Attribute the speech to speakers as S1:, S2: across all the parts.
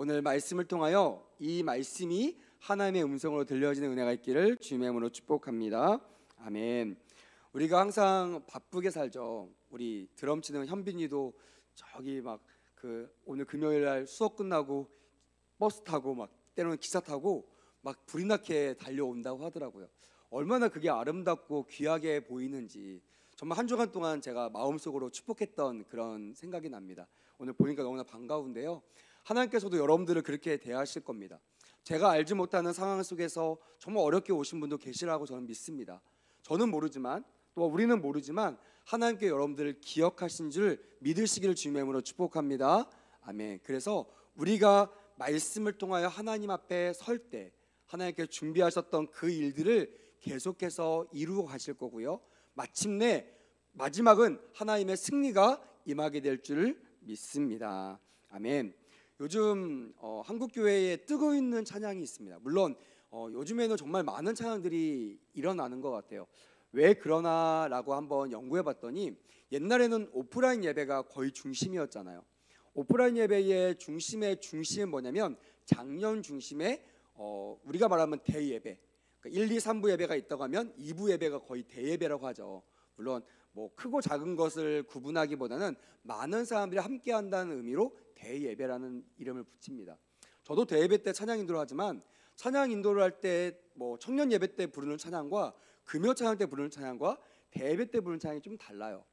S1: 오늘 말씀을 통하여 이 말씀이 하나님의 음성으로 들려지는 은혜가 있기를 주님의 이름으로 축복합니다. 아멘. 우리가 항상 바쁘게 살죠. 우리 드럼 치는 현빈이도 저기 막 오늘 금요일 날 수업 끝나고 버스 타고 막 때로는 기차 타고 막 불이 나게 달려온다고 하더라고요. 얼마나 그게 아름답고 귀하게 보이는지 정말 한 주간 동안 제가 마음속으로 축복했던 그런 생각이 납니다. 오늘 보니까 너무나 반가운데요. 하나님께서도 여러분들을 그렇게 대하실 겁니다. 제가 알지 못하는 상황 속에서 정말 어렵게 오신 분도 계시라고 저는 믿습니다. 저는 모르지만 또 우리는 모르지만 하나님께 여러분들을 기억하신 줄 믿으시기를 주님의 이름으로 축복합니다. 아멘. 그래서 우리가 말씀을 통하여 하나님 앞에 설 때 하나님께 준비하셨던 그 일들을 계속해서 이루어 가실 거고요. 마침내 마지막은 하나님의 승리가 임하게 될 줄 믿습니다. 아멘. 요즘 한국 교회에 뜨고 있는 찬양이 있습니다. 물론 요즘에는 정말 많은 찬양들이 일어나는 것 같아요. 왜 그러나라고 한번 연구해 봤더니 옛날에는 오프라인 예배가 거의 중심이었잖아요. 오프라인 예배의 중심은 뭐냐면 작년 중심에 우리가 말하면 대예배, 그러니까 1, 2, 3부 예배가 있다고 하면 2부 예배가 거의 대예배라고 하죠. 물론 뭐 크고 작은 것을 구분하기보다는 많은 사람들이 함께 한다는 의미로 대예배라는 이름을 붙입니다. 저도 대예배 때 찬양 인도를 하지만 찬양 인도를 할 때 뭐 청년 예배 때 부르는 찬양과 금요 찬양 때 부르는 찬양과 대예배 때 부르는 찬양이 좀 달라요.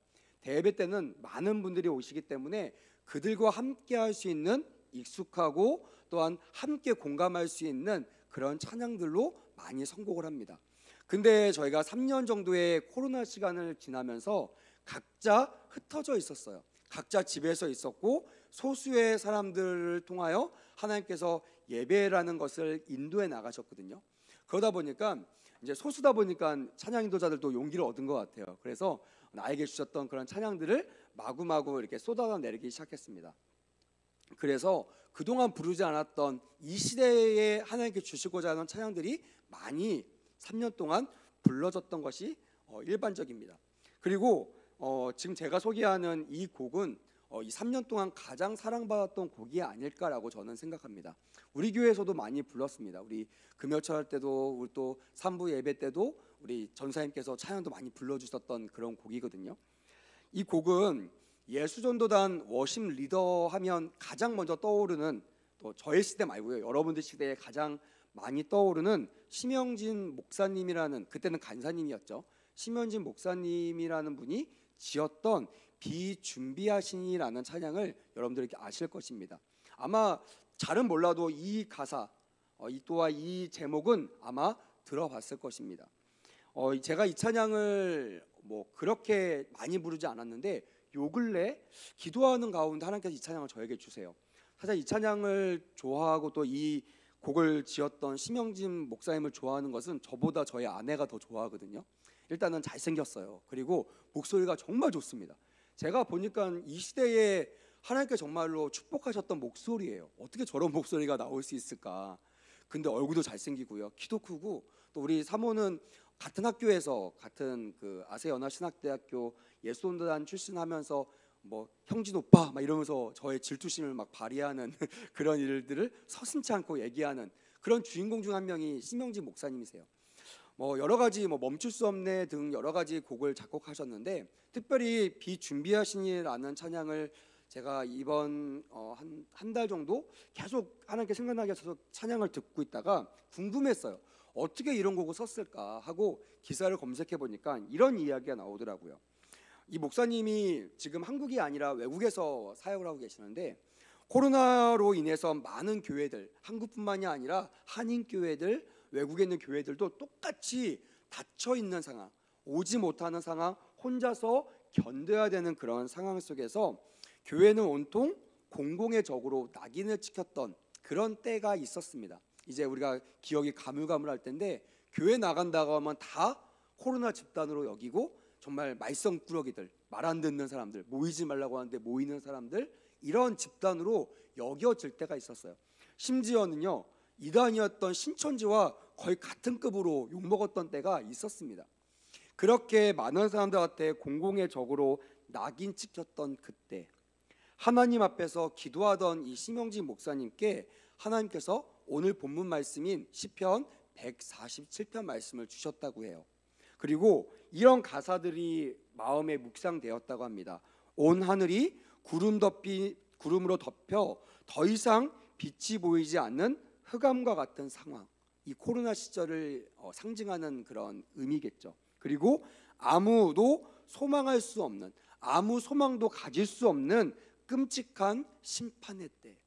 S1: 대예배 때는 많은 분들이 오시기 때문에 그들과 함께 할 수 있는 익숙하고 또한 함께 공감할 수 있는 그런 찬양들로 많이 선곡을 합니다. 근데 저희가 3년 정도의 코로나 시간을 지나면서 각자 흩어져 있었어요. 각자 집에서 있었고 소수의 사람들을 통하여 하나님께서 예배라는 것을 인도해 나가셨거든요. 그러다 보니까 이제 소수다 보니까 찬양 인도자들도 용기를 얻은 것 같아요. 그래서 나에게 주셨던 그런 찬양들을 마구마구 이렇게 쏟아내리기 시작했습니다. 그래서 그동안 부르지 않았던 이 시대에 하나님께 주시고자 하는 찬양들이 많이 3년 동안 불러졌던 것이 일반적입니다. 그리고 지금 제가 소개하는 이 곡은 이 3년 동안 가장 사랑받았던 곡이 아닐까라고 저는 생각합니다. 우리 교회에서도 많이 불렀습니다. 우리 금요철 때도 우리 또 3부 예배 때도 우리 전사님께서 찬양도 많이 불러주셨던 그런 곡이거든요. 이 곡은 예수전도단 워십 리더 하면 가장 먼저 떠오르는, 또 저의 시대 말고요, 여러분들 시대에 가장 많이 떠오르는 심영진 목사님이라는, 그때는 간사님이었죠, 심영진 목사님이라는 분이 지었던 비준비하시니라는 찬양을 여러분들이 아실 것입니다. 아마 잘은 몰라도 이 가사, 또한 이 제목은 아마 들어봤을 것입니다. 제가 이 찬양을 뭐 그렇게 많이 부르지 않았는데 요 근래 기도하는 가운데 하나님께서 이 찬양을 저에게 주세요. 사실 이 찬양을 좋아하고 또 이 곡을 지었던 심영진 목사님을 좋아하는 것은 저보다 저희 아내가 더 좋아하거든요. 일단은 잘생겼어요. 그리고 목소리가 정말 좋습니다. 제가 보니까 이 시대에 하나님께 정말로 축복하셨던 목소리예요. 어떻게 저런 목소리가 나올 수 있을까? 근데 얼굴도 잘생기고요, 키도 크고, 또 우리 사모는 같은 학교에서 같은 아세연합신학대학교 예수원단 출신하면서 뭐 형진 오빠 막 이러면서 저의 질투심을 막 발휘하는 그런 일들을 서슴지 않고 얘기하는 그런 주인공 중 한 명이 심영진 목사님이세요. 뭐 여러 가지 멈출 수 없네 등 여러 가지 곡을 작곡하셨는데, 특별히 비준비하시니라는 찬양을 제가 이번 한 달 정도 계속 하나님께 생각나게 해서 찬양을 듣고 있다가 궁금했어요. 어떻게 이런 곡을 썼을까 하고 기사를 검색해 보니까 이런 이야기가 나오더라고요. 이 목사님이 지금 한국이 아니라 외국에서 사역을 하고 계시는데, 코로나로 인해서 많은 교회들, 한국뿐만이 아니라 한인 교회들, 외국에 있는 교회들도 똑같이 닫혀 있는 상황, 오지 못하는 상황, 혼자서 견뎌야 되는 그런 상황 속에서 교회는 온통 공공의 적으로 낙인을 찍혔던 그런 때가 있었습니다. 이제 우리가 기억이 가물가물할 텐데, 교회 나간다고 하면 다 코로나 집단으로 여기고 정말 말썽꾸러기들, 말 안 듣는 사람들, 모이지 말라고 하는데 모이는 사람들, 이런 집단으로 여겨질 때가 있었어요. 심지어는요, 이단이었던 신천지와 거의 같은 급으로 욕먹었던 때가 있었습니다. 그렇게 많은 사람들한테 공공의 적으로 낙인 찍혔던 그때, 하나님 앞에서 기도하던 이 심영진 목사님께 하나님께서 오늘 본문 말씀인 시편 147편 말씀을 주셨다고 해요. 그리고 이런 가사들이 마음에 묵상되었다고 합니다. 온 하늘이 구름으로 덮여 더 이상 빛이 보이지 않는 흑암과 같은 상황, 이 코로나 시절을 상징하는 그런 의미겠죠. 그리고 아무도 소망할 수 없는, 아무 소망도 가질 수 없는 끔찍한 심판의 때.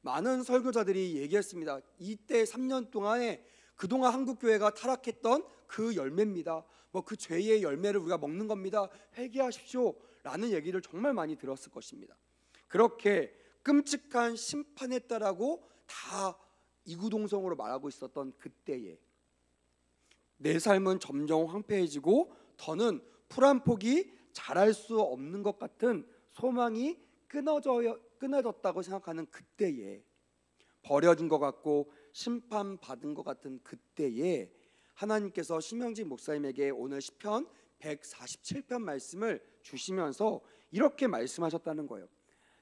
S1: 많은 설교자들이 얘기했습니다. 이때 3년 동안에 그동안 한국교회가 타락했던 그 열매입니다. 그 죄의 열매를 우리가 먹는 겁니다. 회개하십시오 라는 얘기를 정말 많이 들었을 것입니다. 그렇게 끔찍한 심판의 때라고 다 이구동성으로 말하고 있었던 그때에 내 삶은 점점 황폐해지고 더는 풀 한 폭이 자랄 수 없는 것 같은 소망이 끊어졌다고 생각하는 그때에, 버려진 것 같고 심판받은 것 같은 그때에 하나님께서 심영진 목사님에게 오늘 시편 147편 말씀을 주시면서 이렇게 말씀하셨다는 거예요.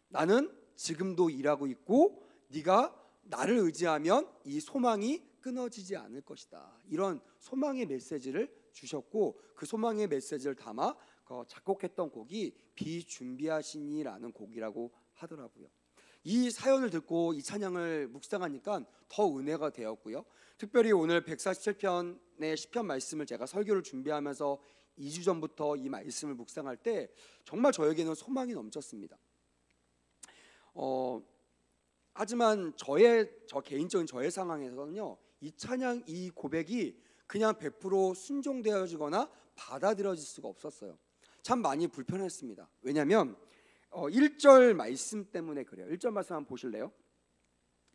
S1: 나는 지금도 일하고 있고 네가 나를 의지하면 이 소망이 끊어지지 않을 것이다. 이런 소망의 메시지를 주셨고, 그 소망의 메시지를 담아 작곡했던 곡이 비준비하시니라는 곡이라고 하더라고요. 이 사연을 듣고 이 찬양을 묵상하니까 더 은혜가 되었고요. 특별히 오늘 147편의 시편 말씀을 제가 설교를 준비하면서 2주 전부터 이 말씀을 묵상할 때 정말 저에게는 소망이 넘쳤습니다. 하지만 저 개인적인 저의 상황에서는요, 이 찬양, 이 고백이 그냥 100% 순종되어지거나 받아들여질 수가 없었어요. 참 많이 불편했습니다. 왜냐하면 1절 말씀 때문에 그래요. 1절 말씀 한번 보실래요?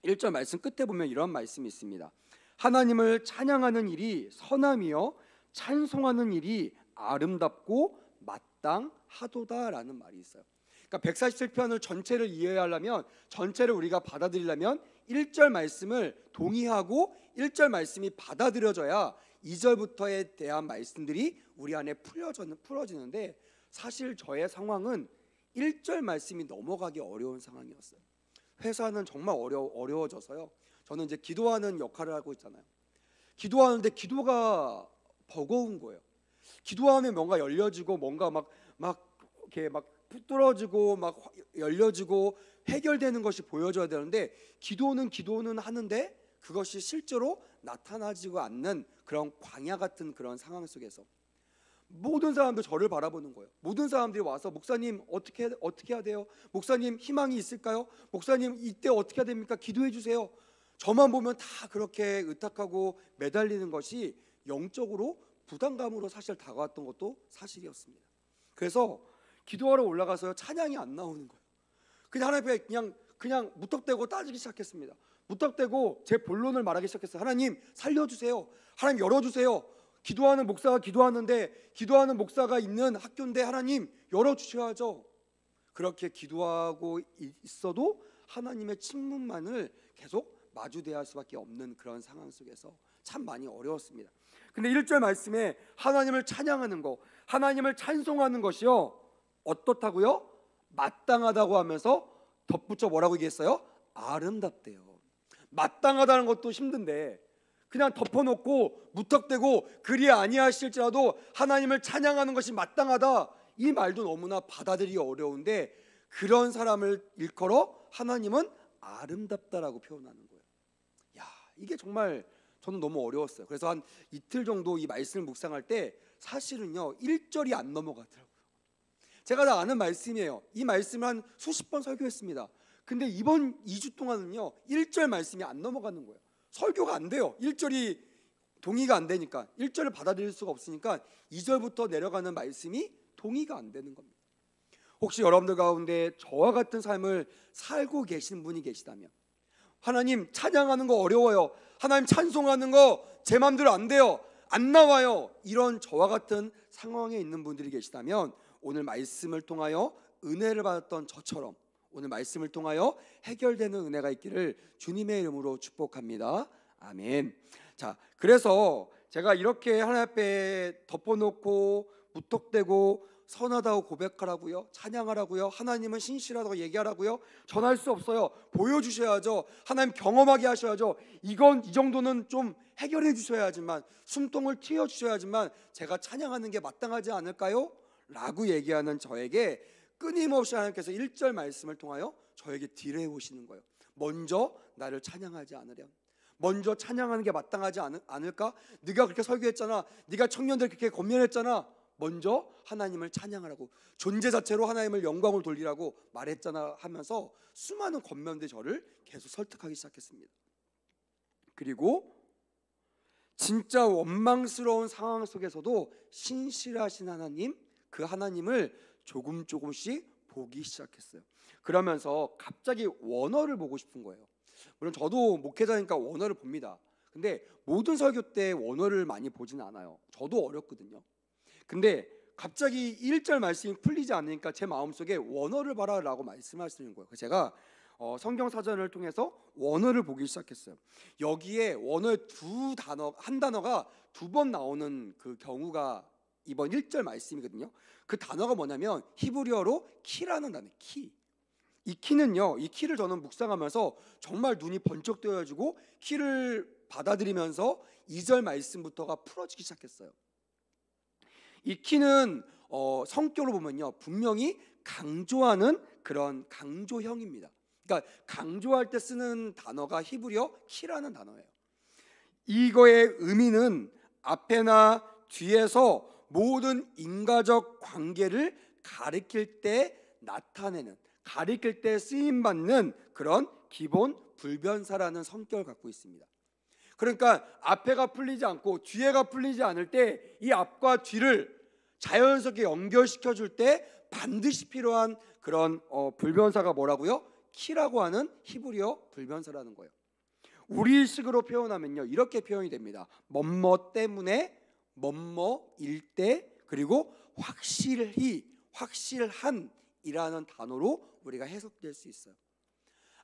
S1: 1절 말씀 끝에 보면 이런 말씀이 있습니다. 하나님을 찬양하는 일이 선함이요 찬송하는 일이 아름답고 마땅하도다라는 말이 있어요. 그러니까 147편을 전체를 이해하려면, 전체를 우리가 받아들이려면 1절 말씀을 동의하고 1절 말씀이 받아들여져야 2절부터에 대한 말씀들이 우리 안에 풀어지는데, 사실 저의 상황은 1절 말씀이 넘어가기 어려운 상황이었어요. 회사는 정말 어려워져서요. 저는 이제 기도하는 역할을 하고 있잖아요. 기도하는데 기도가 버거운 거예요. 기도하면 뭔가 열려지고 뭔가 막 이렇게 막 뚫어지고 막 열려지고 해결되는 것이 보여져야 되는데, 기도는 하는데 그것이 실제로 나타나지가 않는 그런 광야 같은 그런 상황 속에서 모든 사람들 저를 바라보는 거예요. 모든 사람들이 와서 목사님 어떻게 해야 돼요? 목사님 희망이 있을까요? 목사님 이때 어떻게 해야 됩니까? 기도해 주세요. 저만 보면 다 그렇게 의탁하고 매달리는 것이 영적으로 부담감으로 사실 다가왔던 것도 사실이었습니다. 그래서 기도하러 올라가서 찬양이 안 나오는 거예요. 그냥 하나님 앞에 그냥 무턱대고 따지기 시작했습니다. 무턱대고 제 본론을 말하기 시작했어요. 하나님 살려주세요. 하나님 열어주세요. 기도하는 목사가 기도하는데, 기도하는 목사가 있는 학교인데 하나님 열어주셔야죠. 그렇게 기도하고 있어도 하나님의 침묵만을 계속 마주대할 수밖에 없는 그런 상황 속에서 참 많이 어려웠습니다. 근데 1절 말씀에 하나님을 찬양하는 것, 하나님을 찬송하는 것이요 어떻다고요? 마땅하다고 하면서 덧붙여 뭐라고 얘기했어요? 아름답대요. 마땅하다는 것도 힘든데 그냥 덮어놓고 무턱대고 그리 아니하실지라도 하나님을 찬양하는 것이 마땅하다, 이 말도 너무나 받아들이기 어려운데, 그런 사람을 일컬어 하나님은 아름답다라고 표현하는 거예요. 이게 정말 저는 너무 어려웠어요. 그래서 한 이틀 정도 이 말씀을 묵상할 때 사실은요 1절이 안 넘어가더라고요. 제가 다 아는 말씀이에요. 이 말씀을 한 수십 번 설교했습니다. 근데 이번 2주 동안은요 1절 말씀이 안 넘어가는 거예요. 설교가 안 돼요. 1절이 동의가 안 되니까, 1절을 받아들일 수가 없으니까 2절부터 내려가는 말씀이 동의가 안 되는 겁니다. 혹시 여러분들 가운데 저와 같은 삶을 살고 계신 분이 계시다면, 하나님 찬양하는 거 어려워요, 하나님 찬송하는 거 제 마음대로 안 돼요, 안 나와요, 이런 저와 같은 상황에 있는 분들이 계시다면 오늘 말씀을 통하여 은혜를 받았던 저처럼 오늘 말씀을 통하여 해결되는 은혜가 있기를 주님의 이름으로 축복합니다. 아멘. 자, 그래서 제가 이렇게 하나님 앞에 덮어놓고 무턱대고 선하다고 고백하라고요? 찬양하라고요? 하나님은 신실하다고 얘기하라고요? 전할 수 없어요. 보여주셔야죠. 하나님 경험하게 하셔야죠. 이 정도는 좀 해결해 주셔야지만, 숨통을 틔워 주셔야지만 제가 찬양하는 게 마땅하지 않을까요? 라고 얘기하는 저에게 끊임없이 하나님께서 1절 말씀을 통하여 저에게 딜해 오시는 거예요. 먼저 나를 찬양하지 않으렴. 먼저 찬양하는 게 마땅하지 않을까? 네가 그렇게 설교했잖아. 네가 청년들 그렇게 권면했잖아. 먼저 하나님을 찬양하라고, 존재 자체로 하나님을 영광을 돌리라고 말했잖아 하면서 수많은 권면들이 저를 계속 설득하기 시작했습니다. 그리고 진짜 원망스러운 상황 속에서도 신실하신 하나님, 그 하나님을 조금씩 보기 시작했어요. 그러면서 갑자기 원어를 보고 싶은 거예요. 물론 저도 목회자니까 원어를 봅니다. 근데 모든 설교 때 원어를 많이 보진 않아요. 저도 어렵거든요. 근데 갑자기 1절 말씀이 풀리지 않으니까 제 마음속에 원어를 봐라라고 말씀하시는 거예요. 그래서 제가 성경 사전을 통해서 원어를 보기 시작했어요. 여기에 원어의 한 단어가 2번 나오는 그 경우가 이번 1절 말씀이거든요. 그 단어가 뭐냐면 히브리어로 키라는 단어예요. 키. 이 키는요, 이 키를 저는 묵상하면서 정말 눈이 번쩍 뜨여지고 키를 받아들이면서 2절 말씀부터가 풀어지기 시작했어요. 이 키는 성격으로 보면요, 분명히 강조하는 그런 강조형입니다. 그러니까 강조할 때 쓰는 단어가 히브리어 키라는 단어예요. 이거의 의미는 앞에나 뒤에서 모든 인과적 관계를 가리킬 때 나타내는, 가리킬 때 쓰임받는 그런 기본 불변사라는 성격을 갖고 있습니다. 그러니까 앞에가 풀리지 않고 뒤에가 풀리지 않을 때 이 앞과 뒤를 자연스럽게 연결시켜 줄 때 반드시 필요한 그런 불변사가 뭐라고요? 키라고 하는 히브리어 불변사라는 거예요. 우리식으로 표현하면요, 이렇게 표현이 됩니다. 뭐뭐 때문에, 뭐뭐일 때, 그리고 확실히, 확실한 이라는 단어로 우리가 해석될 수 있어요.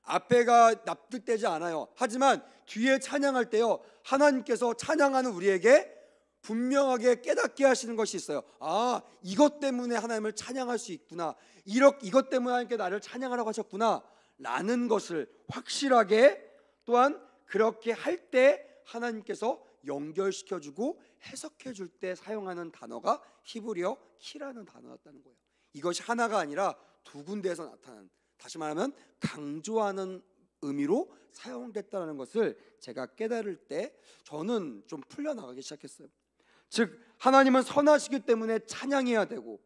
S1: 앞에가 납득되지 않아요. 하지만 뒤에 찬양할 때요, 하나님께서 찬양하는 우리에게 분명하게 깨닫게 하시는 것이 있어요. 아, 이것 때문에 하나님을 찬양할 수 있구나, 이것 때문에 하나님께 나를 찬양하라고 하셨구나 라는 것을 확실하게, 또한 그렇게 할 때 하나님께서 연결시켜주고 해석해줄 때 사용하는 단어가 히브리어 키라는 단어였다는 거예요. 이것이 하나가 아니라 2군데에서 나타나는, 다시 말하면 강조하는 의미로 사용됐다는 것을 제가 깨달을 때 저는 좀 풀려나가기 시작했어요. 즉, 하나님은 선하시기 때문에 찬양해야 되고,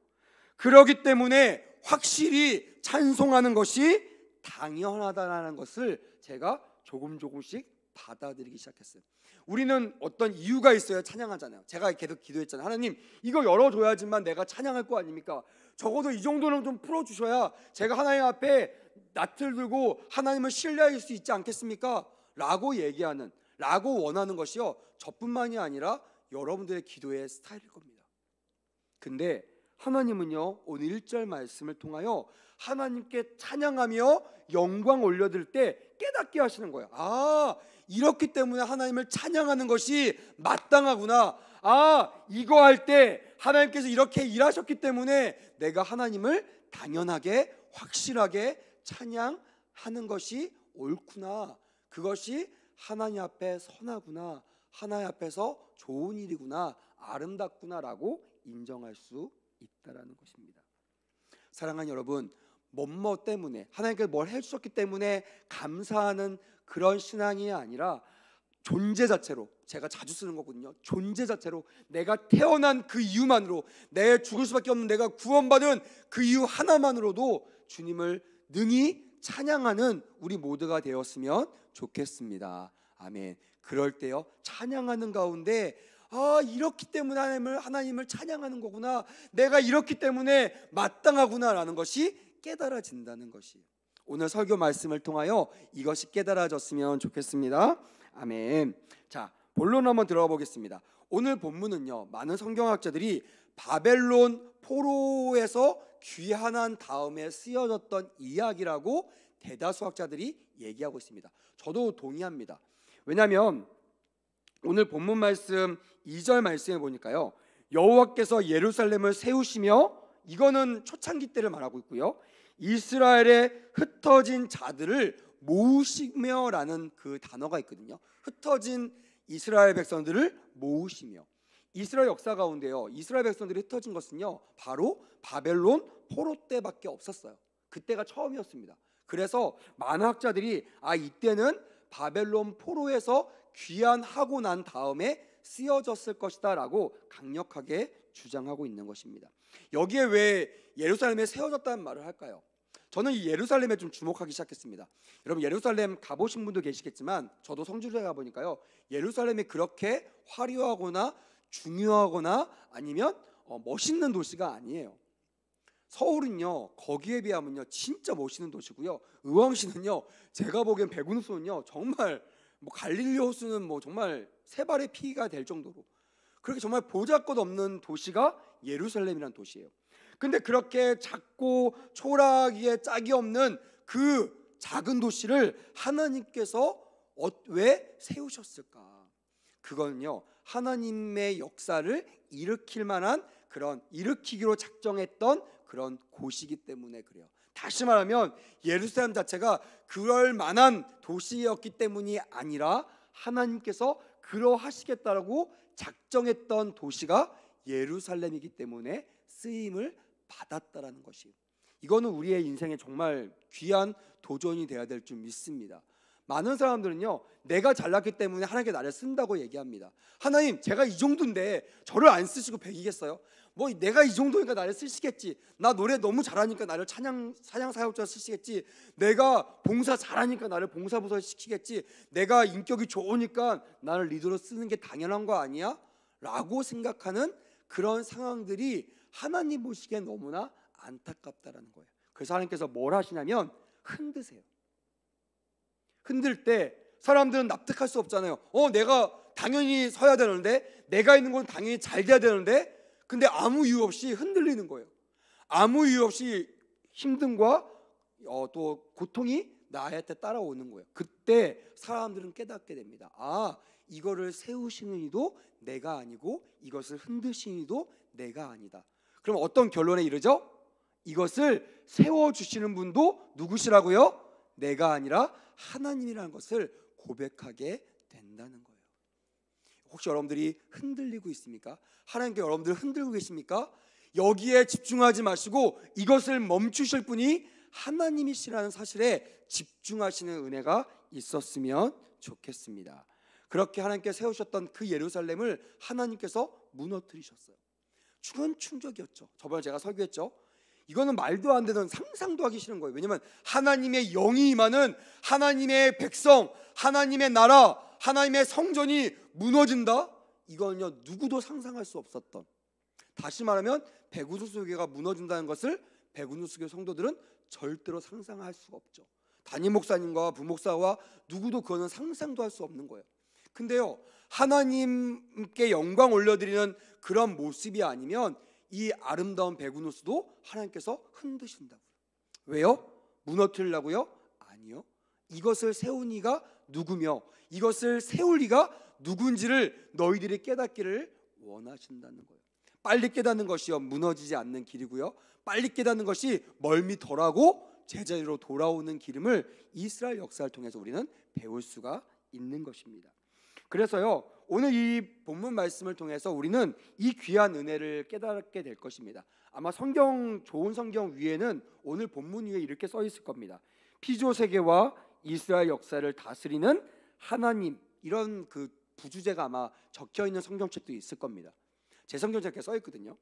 S1: 그러기 때문에 확실히 찬송하는 것이 당연하다는 것을 제가 조금씩 받아들이기 시작했어요. 우리는 어떤 이유가 있어야 찬양하잖아요. 제가 계속 기도했잖아요. 하나님, 이거 열어줘야지만 내가 찬양할 거 아닙니까? 적어도 이 정도는 좀 풀어주셔야 제가 하나님 앞에 낯을 들고 하나님을 신뢰할 수 있지 않겠습니까? 라고 얘기하는, 라고 원하는 것이요, 저뿐만이 아니라 여러분들의 기도의 스타일일 겁니다. 근데 하나님은요, 오늘 1절 말씀을 통하여 하나님께 찬양하며 영광 올려드릴 때 깨닫게 하시는 거예요. 아, 이렇기 때문에 하나님을 찬양하는 것이 마땅하구나. 아, 이거 할 때 하나님께서 이렇게 일하셨기 때문에 내가 하나님을 당연하게, 확실하게 찬양하는 것이 옳구나. 그것이 하나님 앞에 선하구나, 하나님 앞에서 좋은 일이구나, 아름답구나라고 인정할 수 있다라는 것입니다. 사랑하는 여러분, 뭐뭐 때문에, 하나님께서 뭘 해주셨기 때문에 감사하는 그런 신앙이 아니라 존재 자체로, 제가 자주 쓰는 거거든요. 존재 자체로, 내가 태어난 그 이유만으로, 내 죽을 수밖에 없는 내가 구원받은 그 이유 하나만으로도 주님을 능히 찬양하는 우리 모두가 되었으면 좋겠습니다. 아멘. 그럴 때요, 찬양하는 가운데 아, 이렇기 때문에 하나님을 찬양하는 거구나, 내가 이렇기 때문에 마땅하구나라는 것이 깨달아진다는 것이에요. 오늘 설교 말씀을 통하여 이것이 깨달아졌으면 좋겠습니다. 아멘. 자, 본론 한번 들어가 보겠습니다. 오늘 본문은요, 많은 성경학자들이 바벨론 포로에서 귀환한 다음에 쓰여졌던 이야기라고 대다수 학자들이 얘기하고 있습니다. 저도 동의합니다. 왜냐하면 오늘 본문 말씀 2절 말씀에 보니까요, 여호와께서 예루살렘을 세우시며 이거는 초창기 때를 말하고 있고요. 이스라엘의 흩어진 자들을 모으시며라는 그 단어가 있거든요. 흩어진 이스라엘 백성들을 모으시며. 이스라엘 역사 가운데요, 이스라엘 백성들이 흩어진 것은요 바로 바벨론 포로 때밖에 없었어요. 그때가 처음이었습니다. 그래서 많은 학자들이 이때는 바벨론 포로에서 귀환하고 난 다음에 쓰여졌을 것이다 라고 강력하게 주장하고 있는 것입니다. 여기에 왜 예루살렘에 세워졌다는 말을 할까요? 저는 이 예루살렘에 좀 주목하기 시작했습니다. 여러분 예루살렘 가보신 분도 계시겠지만 저도 성지순례 가보니까요, 예루살렘이 그렇게 화려하거나 중요하거나 아니면 멋있는 도시가 아니에요. 서울은요 거기에 비하면요 진짜 멋있는 도시고요, 의왕시는요 제가 보기엔 백운호수는요 정말 갈릴리 호수는 정말 세 발의 피가 될 정도로 그렇게 정말 보잘것없는 도시가 예루살렘이라는 도시예요. 근데 그렇게 작고 초라하기에 짝이 없는 그 작은 도시를 하나님께서 왜 세우셨을까? 그건요 하나님의 역사를 일으킬 만한 그런 일으키기로 작정했던 그런 곳이기 때문에 그래요. 다시 말하면 예루살렘 자체가 그럴 만한 도시였기 때문이 아니라 하나님께서 그러하시겠다라고 작정했던 도시가 예루살렘이기 때문에 쓰임을 받았다라는 것이에요. 이거는 우리의 인생에 정말 귀한 도전이 되어야 될 줄 믿습니다. 많은 사람들은요 내가 잘났기 때문에 하나님께 나를 쓴다고 얘기합니다. 하나님 제가 이 정도인데 저를 안 쓰시고 배기겠어요? 내가 이 정도니까 나를 쓰시겠지. 나 노래 너무 잘하니까 나를 찬양 사역자 쓰시겠지. 내가 봉사 잘하니까 나를 봉사부서 시키겠지. 내가 인격이 좋으니까 나를 리더로 쓰는 게 당연한 거 아니야? 라고 생각하는 그런 상황들이 하나님 보시기엔 너무나 안타깝다라는 거예요. 그래서 하나님께서 뭘 하시냐면 흔드세요. 흔들 때 사람들은 납득할 수 없잖아요. 내가 당연히 서야 되는데, 내가 있는 건 당연히 잘 돼야 되는데, 근데 아무 이유 없이 흔들리는 거예요. 아무 이유 없이 힘듦과 또 고통이 나한테 따라오는 거예요. 그때 사람들은 깨닫게 됩니다. 이거를 세우시는 이도 내가 아니고 이것을 흔드시는 이도 내가 아니다. 그럼 어떤 결론에 이르죠? 이것을 세워주시는 분도 누구시라고요? 내가 아니라 하나님이라는 것을 고백하게 된다는 거예요. 혹시 여러분들이 흔들리고 있습니까? 하나님께 여러분들 흔들고 계십니까? 여기에 집중하지 마시고 이것을 멈추실 분이 하나님이시라는 사실에 집중하시는 은혜가 있었으면 좋겠습니다. 그렇게 하나님께 세우셨던 그 예루살렘을 하나님께서 무너뜨리셨어요. 큰 충격이었죠. 저번에 제가 설교했죠. 이거는 말도 안 되는, 상상도 하기 싫은 거예요. 왜냐하면 하나님의 영이 임하는 하나님의 백성, 하나님의 나라, 하나님의 성전이 무너진다? 이건요 누구도 상상할 수 없었던, 다시 말하면 백운수교회가 무너진다는 것을 백운수교 성도들은 절대로 상상할 수가 없죠. 담임 목사님과 부목사와 누구도 그거는 상상도 할 수 없는 거예요. 근데요 하나님께 영광 올려드리는 그런 모습이 아니면 이 아름다운 백운호수도 하나님께서 흔드신다고요. 왜요? 무너뜨리려고요? 아니요. 이것을 세운 이가 누구며 이것을 세울 이가 누군지를 너희들이 깨닫기를 원하신다는 거예요. 빨리 깨닫는 것이요 무너지지 않는 길이고요, 빨리 깨닫는 것이 멀미 덜하고 제자리로 돌아오는 길임을 이스라엘 역사를 통해서 우리는 배울 수가 있는 것입니다. 그래서요 오늘 이 본문 말씀을 통해서 우리는 이 귀한 은혜를 깨닫게 될 것입니다. 아마 좋은 성경 위에는 오늘 본문 위에 이렇게 써 있을 겁니다. 피조 세계와 이스라엘 역사를 다스리는 하나님, 이런 그 부주제가 아마 적혀 있는 성경책도 있을 겁니다. 제 성경책에 이렇게 써 있거든요.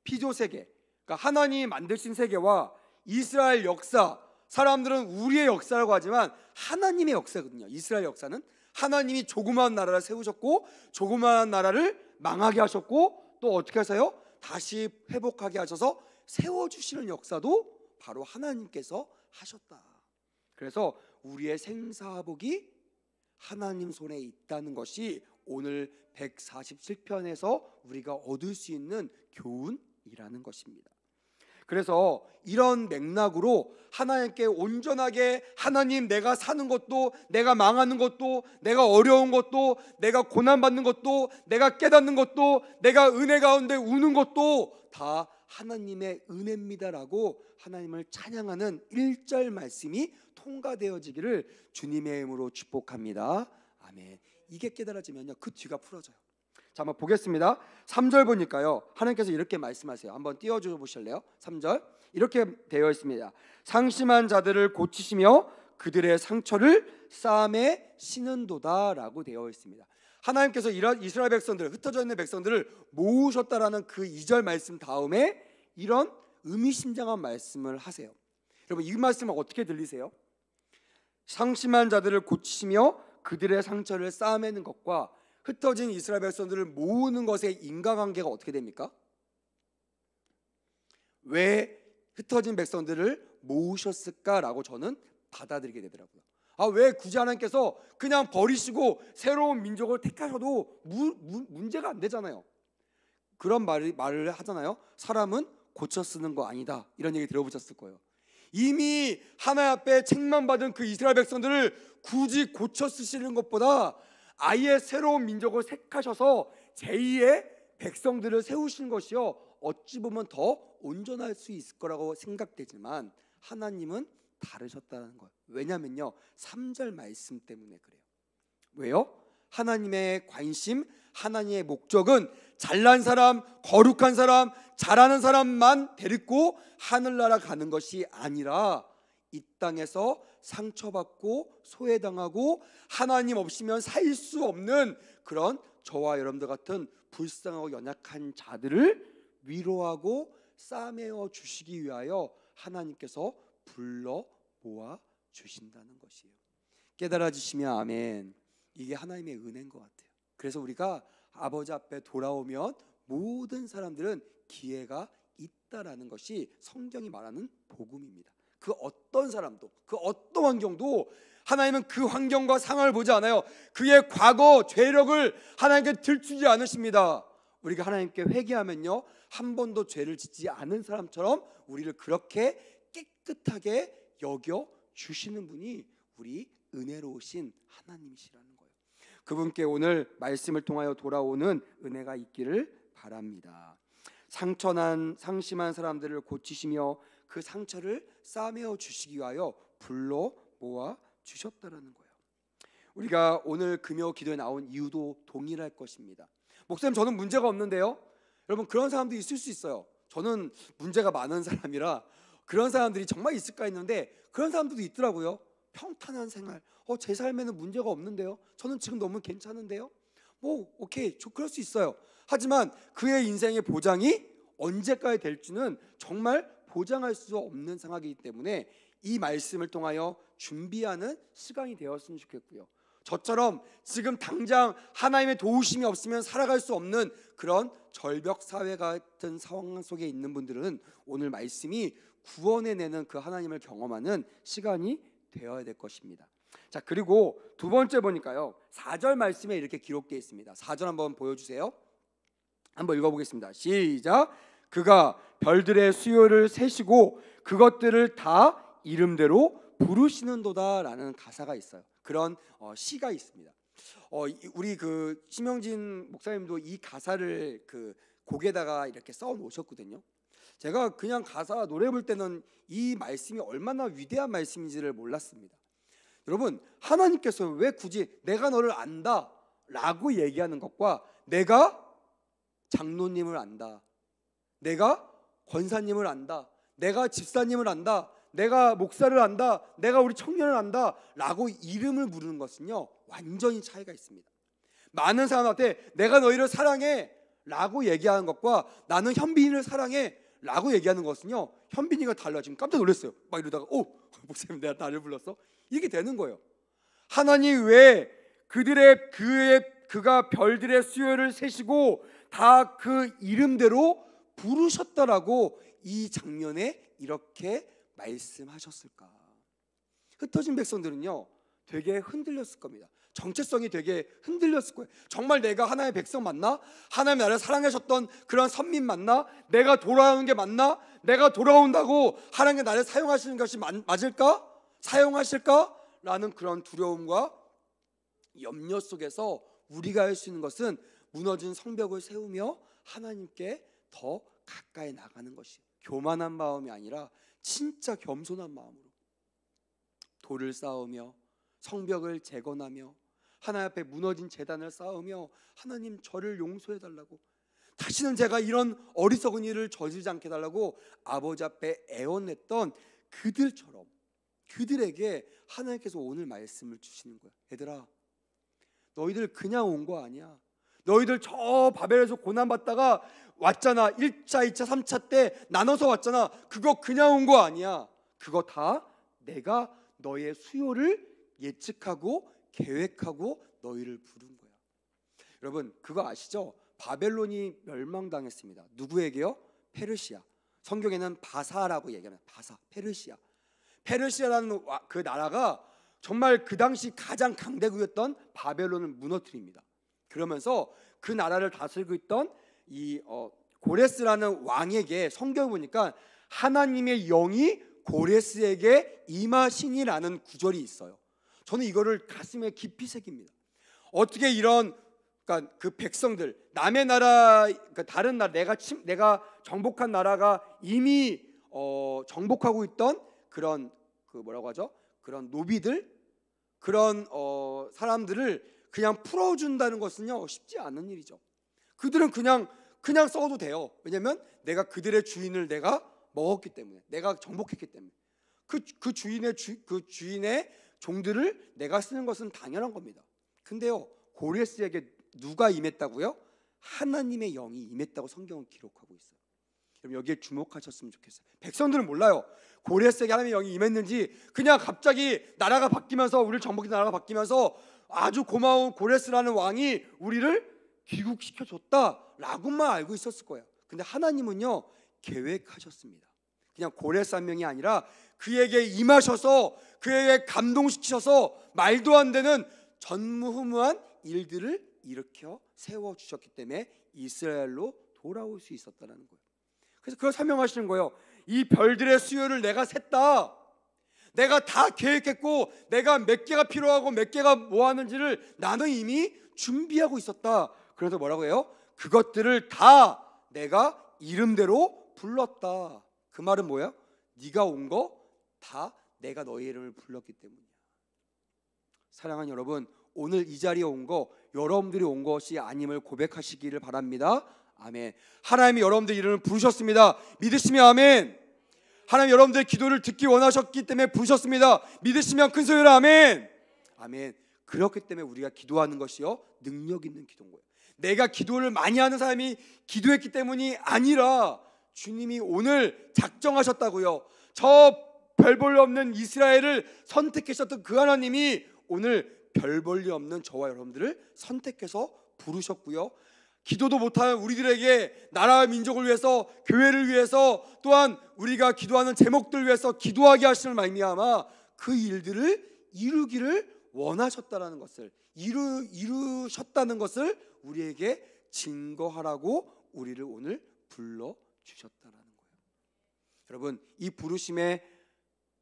S1: 피조 세계, 그러니까 하나님이 만드신 세계와 이스라엘 역사, 사람들은 우리의 역사라고 하지만 하나님의 역사거든요. 이스라엘 역사는 하나님이 조그마한 나라를 세우셨고 조그마한 나라를 망하게 하셨고 또 어떻게 하세요? 다시 회복하게 하셔서 세워주시는 역사도 바로 하나님께서 하셨다. 그래서 우리의 생사복이 하나님 손에 있다는 것이 오늘 147편에서 우리가 얻을 수 있는 교훈이라는 것입니다. 그래서 이런 맥락으로 하나님께 온전하게, 하나님 내가 사는 것도, 내가 망하는 것도, 내가 어려운 것도, 내가 고난받는 것도, 내가 깨닫는 것도, 내가 은혜 가운데 우는 것도 다 하나님의 은혜입니다라고 하나님을 찬양하는 1절 말씀이 통과되어지기를 주님의 이름으로 축복합니다. 아멘. 이게 깨달아지면요, 그 뒤가 풀어져요. 자, 한번 보겠습니다. 3절 보니까요, 하나님께서 이렇게 말씀하세요. 한번 띄워줘 보실래요? 3절 이렇게 되어 있습니다. 상심한 자들을 고치시며 그들의 상처를 싸매 시는도다라고 되어 있습니다. 하나님께서 이스라엘 백성들, 흩어져 있는 백성들을 모으셨다라는 그 2절 말씀 다음에 이런 의미심장한 말씀을 하세요. 여러분, 이 말씀은 어떻게 들리세요? 상심한 자들을 고치시며 그들의 상처를 싸매는 것과 흩어진 이스라엘 백성들을 모으는 것의 인과관계가 어떻게 됩니까? 왜 흩어진 백성들을 모으셨을까라고 저는 받아들이게 되더라고요. 왜 굳이 하나님께서 그냥 버리시고 새로운 민족을 택하셔도 문제가 안 되잖아요. 그런 말을 하잖아요. 사람은 고쳐 쓰는 거 아니다, 이런 얘기 들어보셨을 거예요. 이미 하나님 앞에 책망 받은 그 이스라엘 백성들을 굳이 고쳐 쓰시는 것보다 아예 새로운 민족을 택하셔서 제2의 백성들을 세우신 것이요, 어찌 보면 더 온전할 수 있을 거라고 생각되지만 하나님은 다르셨다는 거예요. 왜냐면요, 3절 말씀 때문에 그래요. 왜요? 하나님의 관심, 하나님의 목적은 잘난 사람, 거룩한 사람, 잘하는 사람만 데리고 하늘나라 가는 것이 아니라 이 땅에서 상처받고 소외당하고 하나님 없이면 살 수 없는 그런 저와 여러분들 같은 불쌍하고 연약한 자들을 위로하고 싸매어 주시기 위하여 하나님께서 불러 모아 주신다는 것이에요. 깨달아지시면 아멘. 이게 하나님의 은혜인 것 같아요. 그래서 우리가 아버지 앞에 돌아오면 모든 사람들은 기회가 있다라는 것이 성경이 말하는 복음입니다. 그 어떤 사람도, 그 어떤 환경도 하나님은 그 환경과 상황을 보지 않아요. 그의 과거 죄력을 하나님께 들추지 않으십니다. 우리가 하나님께 회개하면요, 한 번도 죄를 짓지 않은 사람처럼 우리를 그렇게 깨끗하게 여겨 주시는 분이 우리 은혜로우신 하나님이시라는 거예요. 그분께 오늘 말씀을 통하여 돌아오는 은혜가 있기를 바랍니다. 상처난 상심한 사람들을 고치시며 그 상처를 싸매어 주시기 위하여 불러 모아 주셨다라는 거예요. 우리가 오늘 금요 기도에 나온 이유도 동일할 것입니다. 목사님, 저는 문제가 없는데요. 여러분, 그런 사람도 있을 수 있어요. 저는 문제가 많은 사람이라 그런 사람들이 정말 있을까 했는데 그런 사람들도 있더라고요. 평탄한 생활, 제 삶에는 문제가 없는데요, 저는 지금 너무 괜찮은데요. 오케이, 그럴 수 있어요. 하지만 그의 인생의 보장이 언제까지 될지는 정말 보장할 수 없는 상황이기 때문에 이 말씀을 통하여 준비하는 시간이 되었으면 좋겠고요. 저처럼 지금 당장 하나님의 도우심이 없으면 살아갈 수 없는 그런 절벽 사회 같은 상황 속에 있는 분들은 오늘 말씀이 구원해내는 그 하나님을 경험하는 시간이 되어야 될 것입니다. 자, 그리고 두 번째 보니까요, 4절 말씀에 이렇게 기록되어 있습니다. 4절 한번 보여주세요. 한번 읽어보겠습니다. 시작. 그가 별들의 수요를 세시고 그것들을 다 이름대로 부르시는도다 라는 가사가 있어요. 그런 시가 있습니다. 우리 그 심영진 목사님도 이 가사를 그 곡에다가 이렇게 써 놓으셨거든요. 제가 그냥 가사 노래 볼 때는 이 말씀이 얼마나 위대한 말씀인지를 몰랐습니다. 여러분, 하나님께서 왜 굳이 내가 너를 안다 라고 얘기하는 것과 내가 장로님을 안다, 내가 권사님을 안다, 내가 집사님을 안다, 내가 목사를 안다, 내가 우리 청년을 안다 라고 이름을 부르는 것은요, 완전히 차이가 있습니다. 많은 사람한테 내가 너희를 사랑해 라고 얘기하는 것과 나는 현빈이를 사랑해 라고 얘기하는 것은요, 현빈이가 달라. 지금 깜짝 놀랐어요. 막 이러다가 목사님, 내가 나를 불렀어? 이게 되는 거예요. 하나님 왜 그가 별들의 수요를 세시고 다 그 이름대로 부르셨다라고 이 장면에 이렇게 말씀하셨을까? 흩어진 백성들은요, 되게 흔들렸을 겁니다. 정체성이 되게 흔들렸을 거예요. 정말 내가 하나님의 백성 맞나? 하나님 나를 사랑하셨던 그런 선민 맞나? 내가 돌아오는 게 맞나? 내가 돌아온다고 하나님 나를 사용하시는 것이 맞을까? 사용하실까? 라는 그런 두려움과 염려 속에서 우리가 할 수 있는 것은 무너진 성벽을 세우며 하나님께 더 가까이 나가는 것이 교만한 마음이 아니라 진짜 겸손한 마음으로 돌을 쌓으며 성벽을 재건하며 하나님 앞에 무너진 제단을 쌓으며 하나님 저를 용서해 달라고, 다시는 제가 이런 어리석은 일을 저지르지 않게 달라고 아버지 앞에 애원했던 그들처럼 그들에게 하나님께서 오늘 말씀을 주시는 거야. 얘들아, 너희들 그냥 온 거 아니야. 너희들 저 바벨에서 고난받다가 왔잖아. 1차, 2차, 3차 때 나눠서 왔잖아. 그거 그냥 온 거 아니야. 그거 다 내가 너의 수요를 예측하고 계획하고 너희를 부른 거야. 여러분, 그거 아시죠? 바벨론이 멸망당했습니다. 누구에게요? 페르시아. 성경에는 바사라고 얘기하는, 바사, 페르시아. 페르시아라는 그 나라가 정말 그 당시 가장 강대국이었던 바벨론을 무너뜨립니다. 그러면서 그 나라를 다스리고 있던 이 고레스라는 왕에게 성경을 보니까 하나님의 영이 고레스에게 임하시니라는 구절이 있어요. 저는 이거를 가슴에 깊이 새깁니다. 어떻게 이런, 그러니까 그 백성들, 남의 나라, 그러니까 다른 나라, 내가 정복한 나라가 이미 정복하고 있던 그런 그 뭐라고 하죠? 그런 노비들, 그런 사람들을 그냥 풀어준다는 것은요 쉽지 않은 일이죠. 그들은 그냥 써도 돼요. 왜냐하면 내가 그들의 주인을 내가 먹었기 때문에, 내가 정복했기 때문에 그 주인의 종들을 내가 쓰는 것은 당연한 겁니다. 근데요, 고레스에게 누가 임했다고요? 하나님의 영이 임했다고 성경은 기록하고 있어요. 여러분, 여기에 주목하셨으면 좋겠어요. 백성들은 몰라요. 고레스에게 하나님의 영이 임했는지, 그냥 갑자기 나라가 바뀌면서, 우리를 정복한 나라가 바뀌면서 아주 고마운 고레스라는 왕이 우리를 귀국시켜줬다라고만 알고 있었을 거예요. 근데 하나님은요 계획하셨습니다. 그냥 고레스 한 명이 아니라 그에게 임하셔서 그에게 감동시키셔서 말도 안 되는 전무후무한 일들을 일으켜 세워주셨기 때문에 이스라엘로 돌아올 수 있었다는 거예요. 그래서 그걸 설명하시는 거예요. 이 별들의 수요를 내가 셌다. 내가 다 계획했고 내가 몇 개가 필요하고 몇 개가 뭐 하는지를 나는 이미 준비하고 있었다. 그래서 뭐라고 해요? 그것들을 다 내가 이름대로 불렀다. 그 말은 뭐예요? 네가 온 거 다 내가 너의 이름을 불렀기 때문이야. 사랑하는 여러분, 오늘 이 자리에 온 거 여러분들이 온 것이 아님을 고백하시기를 바랍니다. 아멘. 하나님이 여러분들 이름을 부르셨습니다. 믿으시면 아멘. 하나님 여러분들의 기도를 듣기 원하셨기 때문에 부르셨습니다. 믿으시면 큰 소리로 아멘. 아멘. 그렇기 때문에 우리가 기도하는 것이요 능력 있는 기도인 거예요. 내가 기도를 많이 하는 사람이 기도했기 때문이 아니라 주님이 오늘 작정하셨다고요. 저 별 볼 일 없는 이스라엘을 선택하셨던 그 하나님이 오늘 별 볼 일 없는 저와 여러분들을 선택해서 부르셨고요. 기도도 못하는 우리들에게 나라와 민족을 위해서, 교회를 위해서, 또한 우리가 기도하는 제목들 위해서 기도하게 하시는 말미암아 그 일들을 이루기를 원하셨다는 것을, 이루셨다는 것을 우리에게 증거하라고 우리를 오늘 불러주셨다는 거예요. 여러분, 이 부르심에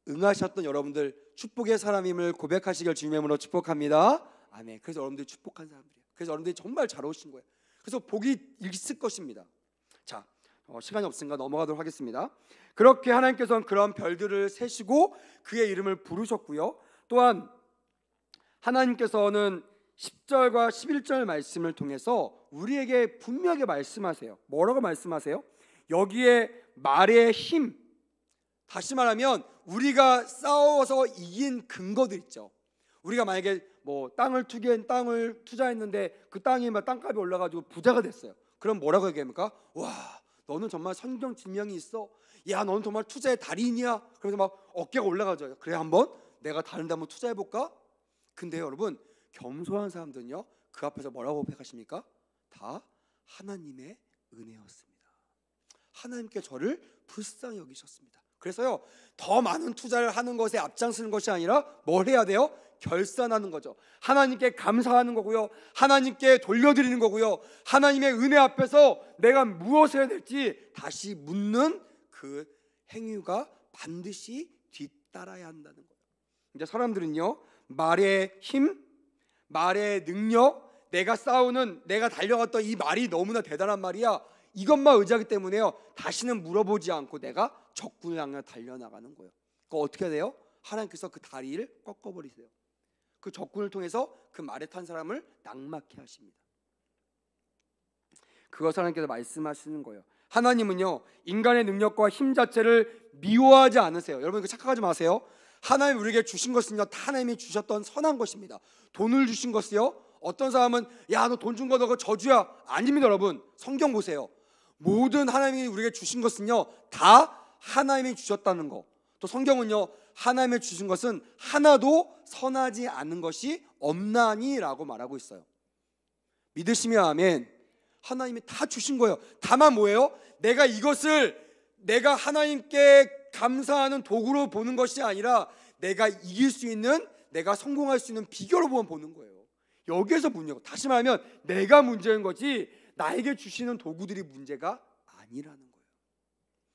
S1: 응하셨던 여러분들 축복의 사람임을 고백하시길 주님의 이름으로 축복합니다. 아멘. 그래서 여러분들이 축복한 사람들이에요. 그래서 여러분들이 정말 잘 오신 거예요. 그래서 복이 있을 것입니다. 자, 시간이 없으니까 넘어가도록 하겠습니다. 그렇게 하나님께서는 그런 별들을 세시고 그의 이름을 부르셨고요. 또한 하나님께서는 10절과 11절 말씀을 통해서 우리에게 분명하게 말씀하세요. 뭐라고 말씀하세요? 여기에 말의 힘, 다시 말하면 우리가 싸워서 이긴 근거들 있죠. 우리가 만약에 뭐 땅을 투자했는데 그 땅이 막 땅값이 올라가지고 부자가 됐어요. 그럼 뭐라고 얘기합니까? 와, 너는 정말 성경 지명이 있어. 야, 너는 정말 투자의 달인이야. 그래서 막 어깨가 올라가죠. 그래, 한번 내가 다른 데 한번 투자해 볼까? 근데 여러분, 겸손한 사람들은요 그 앞에서 뭐라고 고백하십니까? 다 하나님의 은혜였습니다. 하나님께 저를 불쌍히 여기셨습니다. 그래서요 더 많은 투자를 하는 것에 앞장서는 것이 아니라 뭘 해야 돼요? 결산하는 거죠. 하나님께 감사하는 거고요, 하나님께 돌려드리는 거고요, 하나님의 은혜 앞에서 내가 무엇을 해야 될지 다시 묻는 그 행위가 반드시 뒤따라야 한다는 거예요. 이제 사람들은요 말의 힘, 말의 능력, 내가 싸우는, 내가 달려갔던 이 말이 너무나 대단한 말이야, 이것만 의지하기 때문에요, 다시는 물어보지 않고 내가 적군을 향해 달려나가는 거예요. 그거 어떻게 돼요? 하나님께서 그 다리를 꺾어버리세요. 그 적군을 통해서 그 말에 탄 사람을 낙마케 하십니다. 그것을 하나님께서 말씀하시는 거예요. 하나님은요, 인간의 능력과 힘 자체를 미워하지 않으세요. 여러분, 이거 착각하지 마세요. 하나님 우리에게 주신 것은요, 다 하나님이 주셨던 선한 것입니다. 돈을 주신 것이요, 어떤 사람은 야, 너 돈 준 거 너 저주야. 아닙니다. 여러분, 성경 보세요. 모든 하나님이 우리에게 주신 것은요, 다 하나님이 주셨다는 거. 또 성경은요, 하나님이 주신 것은 하나도 선하지 않은 것이 없나니라고 말하고 있어요. 믿으시면 아멘. 하나님이 다 주신 거예요. 다만 뭐예요? 내가 이것을 내가 하나님께 감사하는 도구로 보는 것이 아니라 내가 이길 수 있는, 내가 성공할 수 있는 비결로 보는 거예요. 여기에서 문제고, 다시 말하면 내가 문제인 거지 나에게 주시는 도구들이 문제가 아니라는 거예요.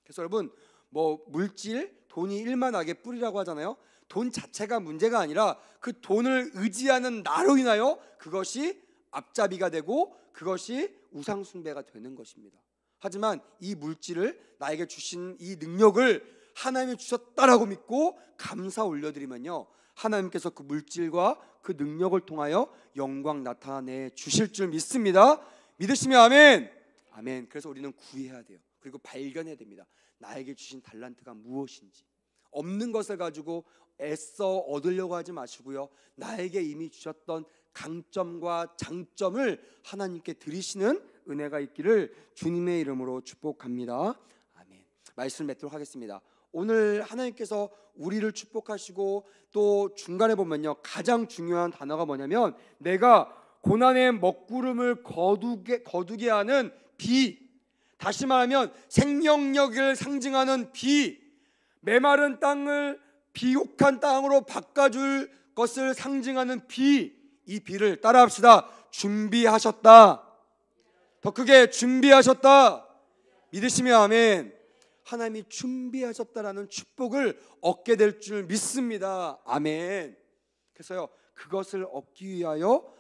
S1: 그래서 여러분, 뭐 물질, 돈이 일만하게 뿌리라고 하잖아요. 돈 자체가 문제가 아니라 그 돈을 의지하는 나로 인하여 그것이 앞잡이가 되고 그것이 우상숭배가 되는 것입니다. 하지만 이 물질을, 나에게 주신 이 능력을 하나님이 주셨다라고 믿고 감사 올려드리면요, 하나님께서 그 물질과 그 능력을 통하여 영광 나타내 주실 줄 믿습니다. 믿으시면 아멘. 아멘. 그래서 우리는 구해야 돼요. 그리고 발견해야 됩니다. 나에게 주신 달란트가 무엇인지. 없는 것을 가지고 애써 얻으려고 하지 마시고요, 나에게 이미 주셨던 강점과 장점을 하나님께 드리시는 은혜가 있기를 주님의 이름으로 축복합니다. 아멘. 말씀을 맺도록 하겠습니다. 오늘 하나님께서 우리를 축복하시고 또 중간에 보면요, 가장 중요한 단어가 뭐냐면 내가 고난의 먹구름을 거두게 하는 비, 다시 말하면 생명력을 상징하는 비, 메마른 땅을 비옥한 땅으로 바꿔줄 것을 상징하는 비, 이 비를 따라합시다. 준비하셨다. 더 크게 준비하셨다. 믿으시면 아멘. 하나님이 준비하셨다라는 축복을 얻게 될 줄 믿습니다. 아멘. 그래서요, 그것을 얻기 위하여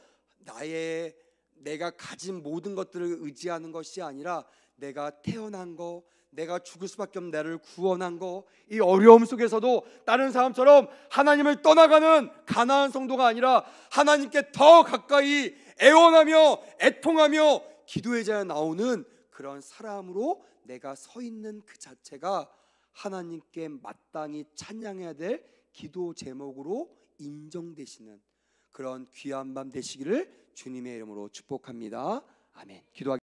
S1: 내가 가진 모든 것들을 의지하는 것이 아니라 내가 태어난 거, 내가 죽을 수밖에 없는 나를 구원한 거, 이 어려움 속에서도 다른 사람처럼 하나님을 떠나가는 가나안 성도가 아니라 하나님께 더 가까이 애원하며 애통하며 기도의 자리에 나오는 그런 사람으로 내가 서 있는 그 자체가 하나님께 마땅히 찬양해야 될 기도 제목으로 인정되시는 그런 귀한 밤 되시기를 주님의 이름으로 축복합니다. 아멘. 기도하겠습니다.